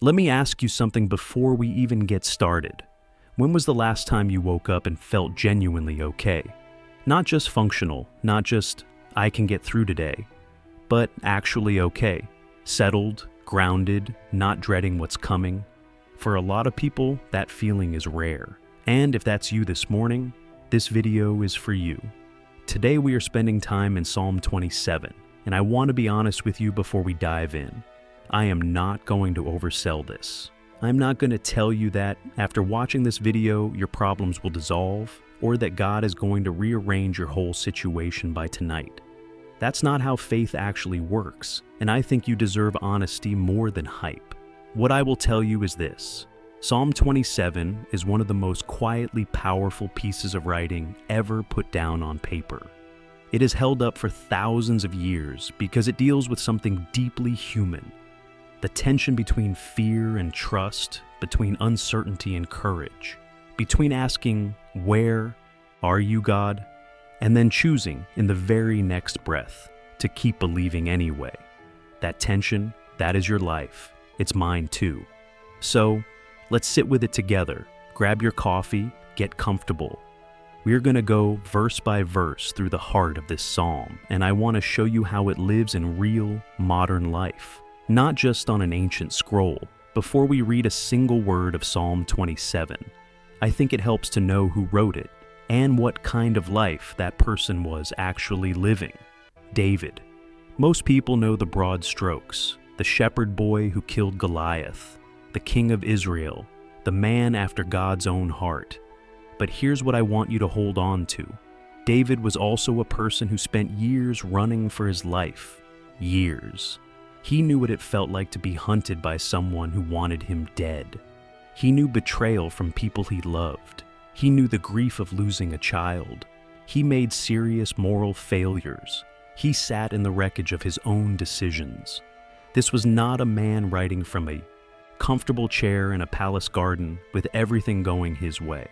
Let me ask you something before we even get started. When was the last time you woke up and felt genuinely okay? Not just functional, not just, I can get through today, but actually okay. Settled, grounded, not dreading what's coming. For a lot of people, that feeling is rare. And if that's you this morning, this video is for you. Today we are spending time in Psalm 27, and I want to be honest with you before we dive in. I am not going to oversell this. I'm not going to tell you that after watching this video, your problems will dissolve, or that God is going to rearrange your whole situation by tonight. That's not how faith actually works, and I think you deserve honesty more than hype. What I will tell you is this. Psalm 27 is one of the most quietly powerful pieces of writing ever put down on paper. It is held up for thousands of years because it deals with something deeply human. The tension between fear and trust, between uncertainty and courage, between asking, "Where are you, God?" and then choosing in the very next breath to keep believing anyway. That tension, that is your life. It's mine too. So, let's sit with it together. Grab your coffee, get comfortable. We're going to go verse by verse through the heart of this psalm, and I want to show you how it lives in real, modern life, not just on an ancient scroll. Before we read a single word of Psalm 27, I think it helps to know who wrote it and what kind of life that person was actually living. David. Most people know the broad strokes: the shepherd boy who killed Goliath, the king of Israel, the man after God's own heart. But here's what I want you to hold on to. David was also a person who spent years running for his life. Years. He knew what it felt like to be hunted by someone who wanted him dead. He knew betrayal from people he loved. He knew the grief of losing a child. He made serious moral failures. He sat in the wreckage of his own decisions. This was not a man writing from a comfortable chair in a palace garden with everything going his way.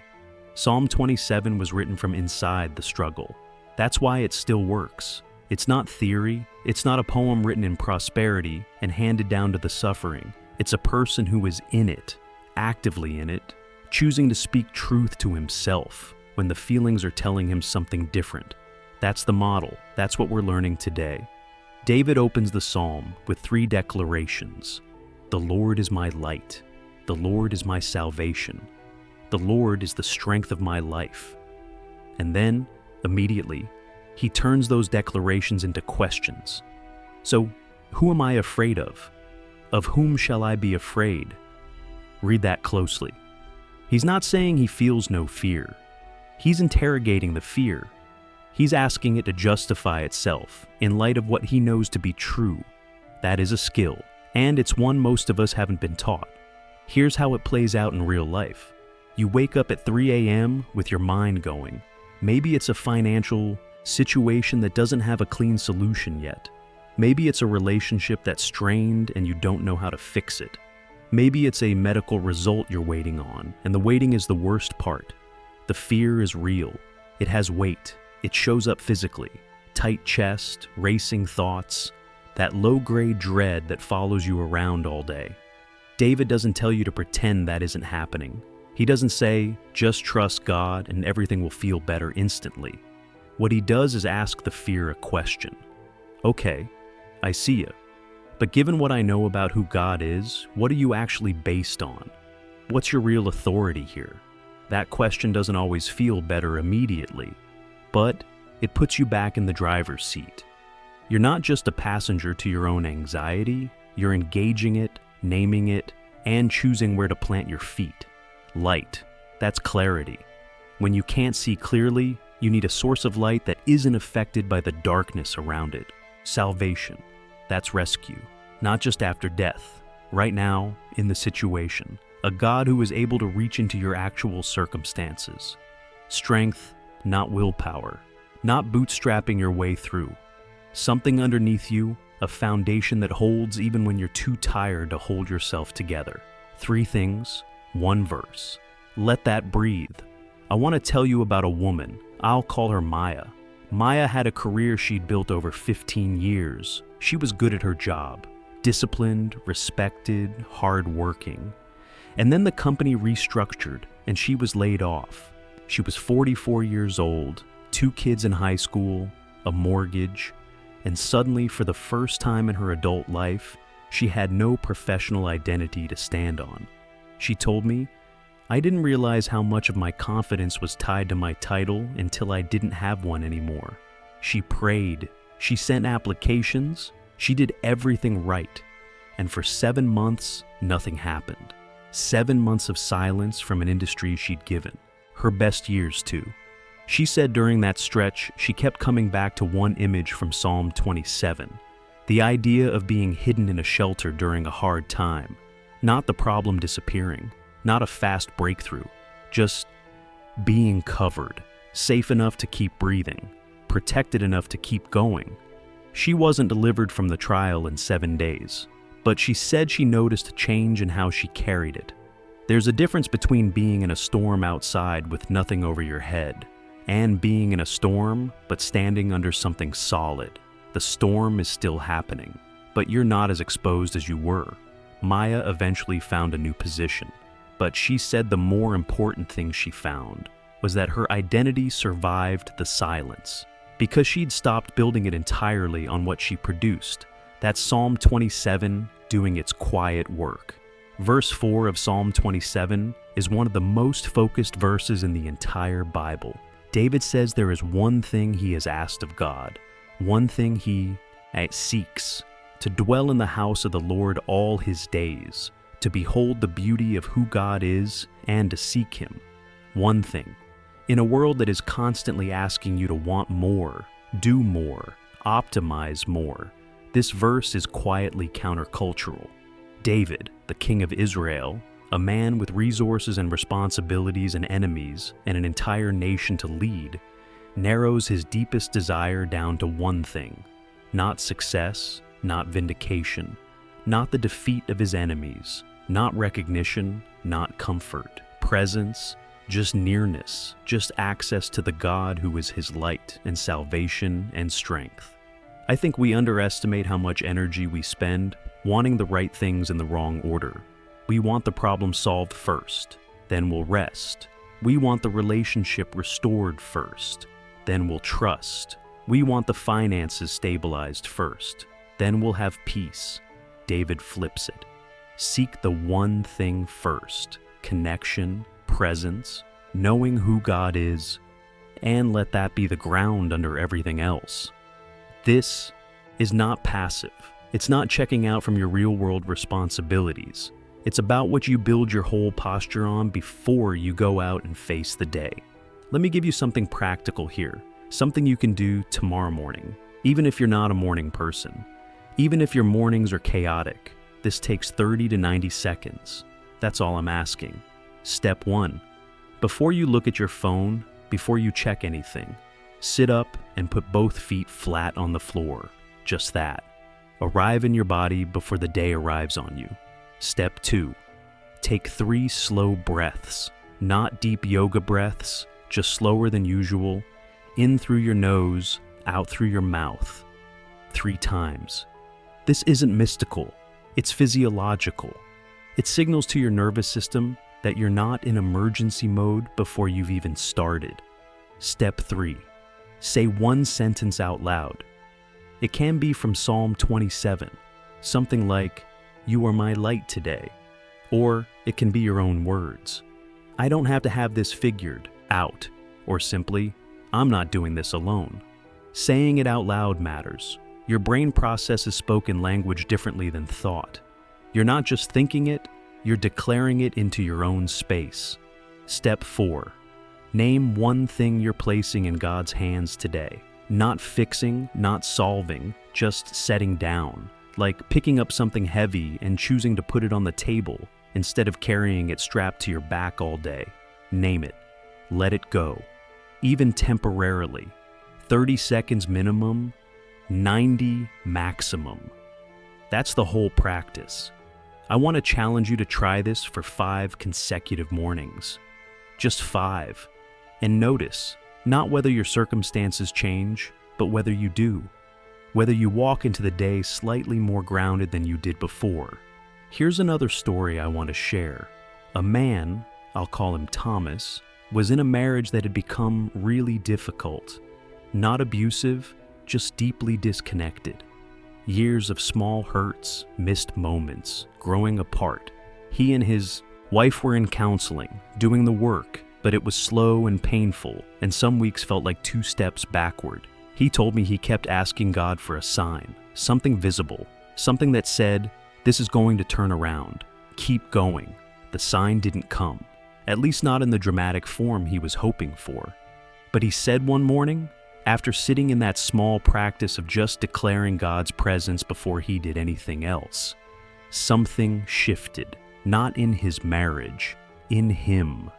Psalm 27 was written from inside the struggle. That's why it still works. It's not theory. It's not a poem written in prosperity and handed down to the suffering. It's a person who is in it, actively in it, choosing to speak truth to himself when the feelings are telling him something different. That's the model. That's what we're learning today. David opens the psalm with 3 declarations. The Lord is my light. The Lord is my salvation. The Lord is the strength of my life. And then, immediately, he turns those declarations into questions. So, who am I afraid of? Of whom shall I be afraid? Read that closely. He's not saying he feels no fear. He's interrogating the fear. He's asking it to justify itself in light of what he knows to be true. That is a skill, and it's one most of us haven't been taught. Here's how it plays out in real life. You wake up at 3 a.m. with your mind going. Maybe it's a financial situation that doesn't have a clean solution yet. Maybe it's a relationship that's strained and you don't know how to fix it. Maybe it's a medical result you're waiting on, and the waiting is the worst part. The fear is real. It has weight. It shows up physically. Tight chest, racing thoughts, that low-grade dread that follows you around all day. David doesn't tell you to pretend that isn't happening. He doesn't say, just trust God and everything will feel better instantly. What he does is ask the fear a question. Okay, I see you. But given what I know about who God is, what are you actually based on? What's your real authority here? That question doesn't always feel better immediately, but it puts you back in the driver's seat. You're not just a passenger to your own anxiety, you're engaging it, naming it, and choosing where to plant your feet. Light, that's clarity. When you can't see clearly, you need a source of light that isn't affected by the darkness around it. Salvation, that's rescue. Not just after death, right now, in the situation. A God who is able to reach into your actual circumstances. Strength, not willpower. Not bootstrapping your way through. Something underneath you, a foundation that holds even when you're too tired to hold yourself together. 3 things, 1 verse. Let that breathe. I want to tell you about a woman. I'll call her Maya. Maya had a career she'd built over 15 years. She was good at her job. disciplined, respected, hardworking. And then the company restructured and she was laid off. She was 44 years old, 2 kids in high school, a mortgage, and suddenly, for the first time in her adult life, she had no professional identity to stand on. She told me, "I didn't realize how much of my confidence was tied to my title until I didn't have one anymore." She prayed, she sent applications, she did everything right. And for 7 months, nothing happened. 7 months of silence from an industry she'd given. Her best years, too. She said during that stretch, she kept coming back to one image from Psalm 27. The idea of being hidden in a shelter during a hard time. Not the problem disappearing, not a fast breakthrough, just being covered, safe enough to keep breathing, protected enough to keep going. She wasn't delivered from the trial in 7 days, but she said she noticed a change in how she carried it. There's a difference between being in a storm outside with nothing over your head and being in a storm but standing under something solid. The storm is still happening, but you're not as exposed as you were. Maya eventually found a new position, but she said the more important thing she found was that her identity survived the silence. Because she'd stopped building it entirely on what she produced. That's Psalm 27 doing its quiet work. Verse 4 of Psalm 27 is one of the most focused verses in the entire Bible. David says there is one thing he has asked of God, one thing he seeks, to dwell in the house of the Lord all his days, to behold the beauty of who God is and to seek him. One thing. In a world that is constantly asking you to want more, do more, optimize more, this verse is quietly countercultural. David, the king of Israel, a man with resources and responsibilities and enemies and an entire nation to lead, narrows his deepest desire down to one thing: not success, not vindication, not the defeat of his enemies, not recognition, not comfort, presence, just nearness, just access to the God who is his light and salvation and strength. I think we underestimate how much energy we spend wanting the right things in the wrong order. We want the problem solved first, then we'll rest. We want the relationship restored first, then we'll trust. We want the finances stabilized first, then we'll have peace. David flips it. Seek the one thing first: connection, presence, knowing who God is, and let that be the ground under everything else. This is not passive. It's not checking out from your real-world responsibilities. It's about what you build your whole posture on before you go out and face the day. Let me give you something practical here, something you can do tomorrow morning, even if you're not a morning person. Even if your mornings are chaotic, this takes 30 to 90 seconds. That's all I'm asking. Step 1. Before you look at your phone, before you check anything, sit up and put both feet flat on the floor. Just that. Arrive in your body before the day arrives on you. Step 2. Take 3 slow breaths. Not deep yoga breaths, just slower than usual. In through your nose, out through your mouth. 3 times. This isn't mystical. It's physiological. It signals to your nervous system that you're not in emergency mode before you've even started. Step 3. Say one sentence out loud. It can be from Psalm 27, something like, "You are my light today." Or it can be your own words. "I don't have to have this figured out." Or simply, "I'm not doing this alone." Saying it out loud matters. Your brain processes spoken language differently than thought. You're not just thinking it, you're declaring it into your own space. Step 4. Name one thing you're placing in God's hands today. Not fixing, not solving, just setting down. Like picking up something heavy and choosing to put it on the table instead of carrying it strapped to your back all day. Name it. Let it go. Even temporarily. 30 seconds minimum, 90 maximum. That's the whole practice. I want to challenge you to try this for 5 consecutive mornings. Just 5. And notice, not whether your circumstances change, but whether you do. whether you walk into the day slightly more grounded than you did before. Here's another story I want to share. A man, I'll call him Thomas, was in a marriage that had become really difficult. Not abusive, just deeply disconnected. Years of small hurts, missed moments, growing apart. He and his wife were in counseling, doing the work, but it was slow and painful, and some weeks felt like 2 steps backward. He told me he kept asking God for a sign, something visible, something that said, "This is going to turn around. Keep going." The sign didn't come, at least not in the dramatic form he was hoping for. But he said one morning, after sitting in that small practice of just declaring God's presence before he did anything else, something shifted, not in his marriage, in him.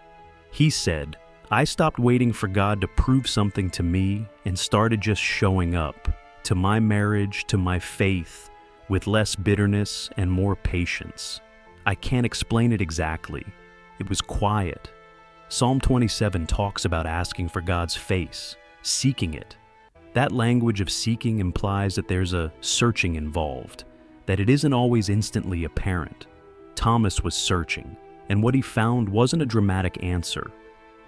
He said, "I stopped waiting for God to prove something to me and started just showing up, to my marriage, to my faith, with less bitterness and more patience." I can't explain it exactly. It was quiet. Psalm 27 talks about asking for God's face, seeking it. That language of seeking implies that there's a searching involved, that it isn't always instantly apparent. Thomas was searching, and what he found wasn't a dramatic answer.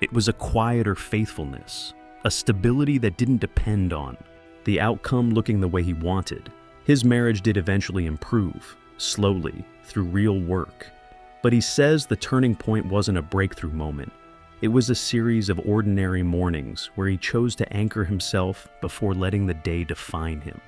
It was a quieter faithfulness, a stability that didn't depend on the outcome looking the way he wanted. His marriage did eventually improve, slowly, through real work. But he says the turning point wasn't a breakthrough moment. It was a series of ordinary mornings where he chose to anchor himself before letting the day define him.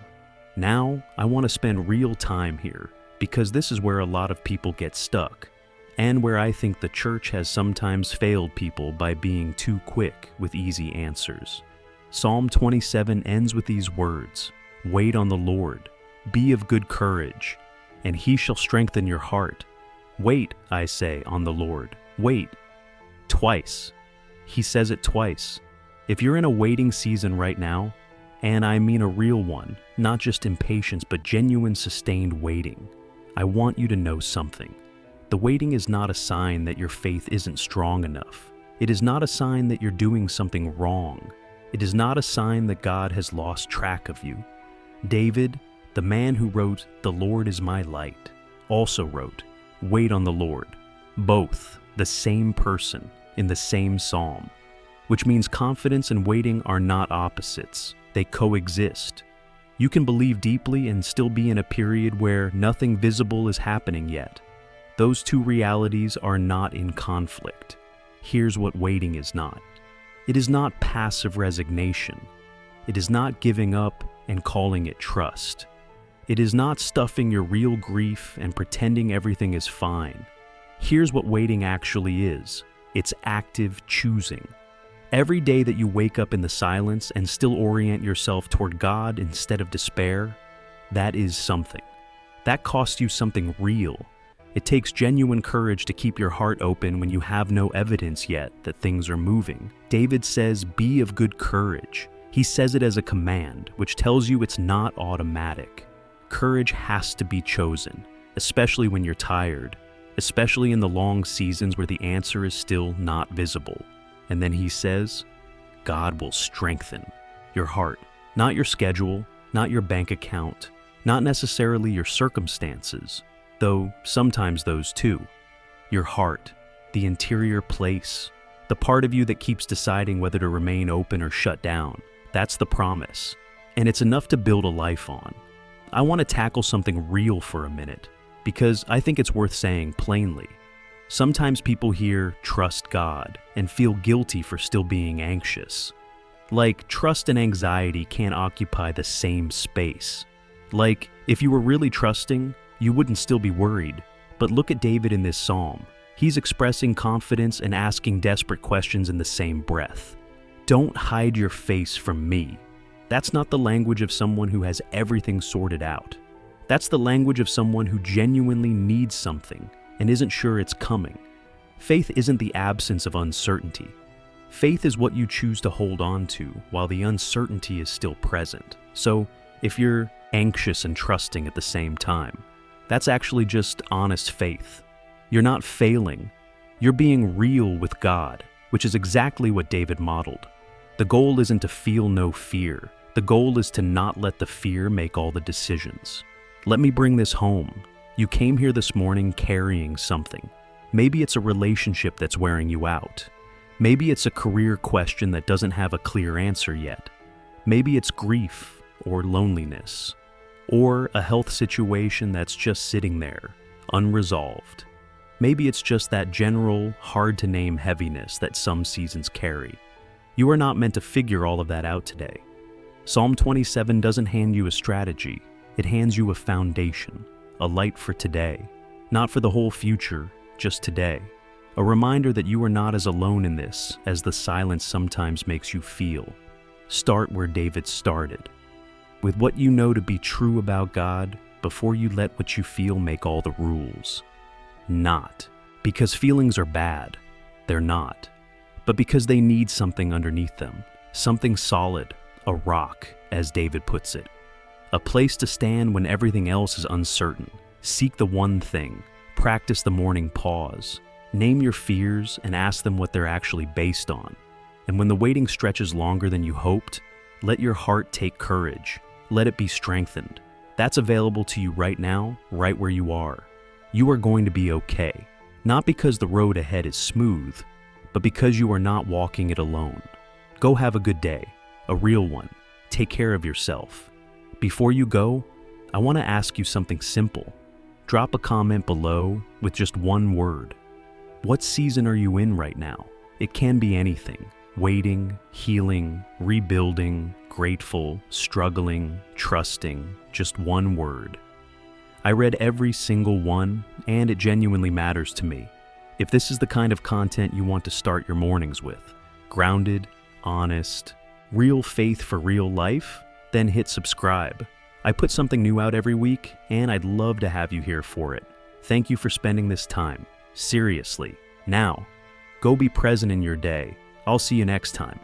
Now, I want to spend real time here, because this is where a lot of people get stuck, and where I think the church has sometimes failed people by being too quick with easy answers. Psalm 27 ends with these words, "Wait on the Lord, be of good courage, and he shall strengthen your heart." Wait, I say, on the Lord. Wait. Twice. He says it twice. If you're in a waiting season right now, and I mean a real one, not just impatience, but genuine sustained waiting, I want you to know something. The waiting is not a sign that your faith isn't strong enough. It is not a sign that you're doing something wrong. It is not a sign that God has lost track of you. David, the man who wrote, "The Lord is my light," also wrote, "Wait on the Lord." Both, the same person, in the same psalm. Which means confidence and waiting are not opposites. They coexist. You can believe deeply and still be in a period where nothing visible is happening yet. Those two realities are not in conflict. Here's what waiting is not. It is not passive resignation. It is not giving up and calling it trust. It is not stuffing your real grief and pretending everything is fine. Here's what waiting actually is. It's active choosing. Every day that you wake up in the silence and still orient yourself toward God instead of despair, that is something. That costs you something real. It takes genuine courage to keep your heart open when you have no evidence yet that things are moving. David says, "Be of good courage." He says it as a command, which tells you it's not automatic. Courage has to be chosen, especially when you're tired, especially in the long seasons where the answer is still not visible. And then he says, God will strengthen your heart, not your schedule, not your bank account, not necessarily your circumstances, though sometimes those too. Your heart, the interior place, the part of you that keeps deciding whether to remain open or shut down. That's the promise, and it's enough to build a life on. I want to tackle something real for a minute, because I think it's worth saying plainly. Sometimes people hear "trust God" and feel guilty for still being anxious. Like trust and anxiety can't occupy the same space. Like if you were really trusting, you wouldn't still be worried. But look at David in this psalm. He's expressing confidence and asking desperate questions in the same breath. Don't hide your face from me. That's not the language of someone who has everything sorted out. That's the language of someone who genuinely needs something and isn't sure it's coming. Faith isn't the absence of uncertainty. Faith is what you choose to hold on to while the uncertainty is still present. So, if you're anxious and trusting at the same time, that's actually just honest faith. You're not failing. You're being real with God, which is exactly what David modeled. The goal isn't to feel no fear. The goal is to not let the fear make all the decisions. Let me bring this home. You came here this morning carrying something. Maybe it's a relationship that's wearing you out. Maybe it's a career question that doesn't have a clear answer yet. Maybe it's grief or loneliness, or a health situation that's just sitting there, unresolved. Maybe it's just that general, hard-to-name heaviness that some seasons carry. You are not meant to figure all of that out today. Psalm 27 doesn't hand you a strategy. It hands you a foundation, a light for today, not for the whole future, just today. A reminder that you are not as alone in this as the silence sometimes makes you feel. Start where David started, with what you know to be true about God before you let what you feel make all the rules. Not because feelings are bad, they're not, but because they need something underneath them, something solid, a rock, as David puts it. A place to stand when everything else is uncertain. Seek the one thing. Practice the morning pause. Name your fears and ask them what they're actually based on. And when the waiting stretches longer than you hoped, let your heart take courage. Let it be strengthened. That's available to you right now, right where you are. You are going to be okay. Not because the road ahead is smooth, but because you are not walking it alone. Go have a good day. A real one. Take care of yourself. Before you go, I want to ask you something simple. Drop a comment below with just one word. What season are you in right now? It can be anything. Waiting, healing, rebuilding, grateful, struggling, trusting. Just one word. I read every single one, and it genuinely matters to me. If this is the kind of content you want to start your mornings with, grounded, honest, real faith for real life, then hit subscribe. I put something new out every week, and I'd love to have you here for it. Thank you for spending this time. Seriously. Now, go be present in your day. I'll see you next time.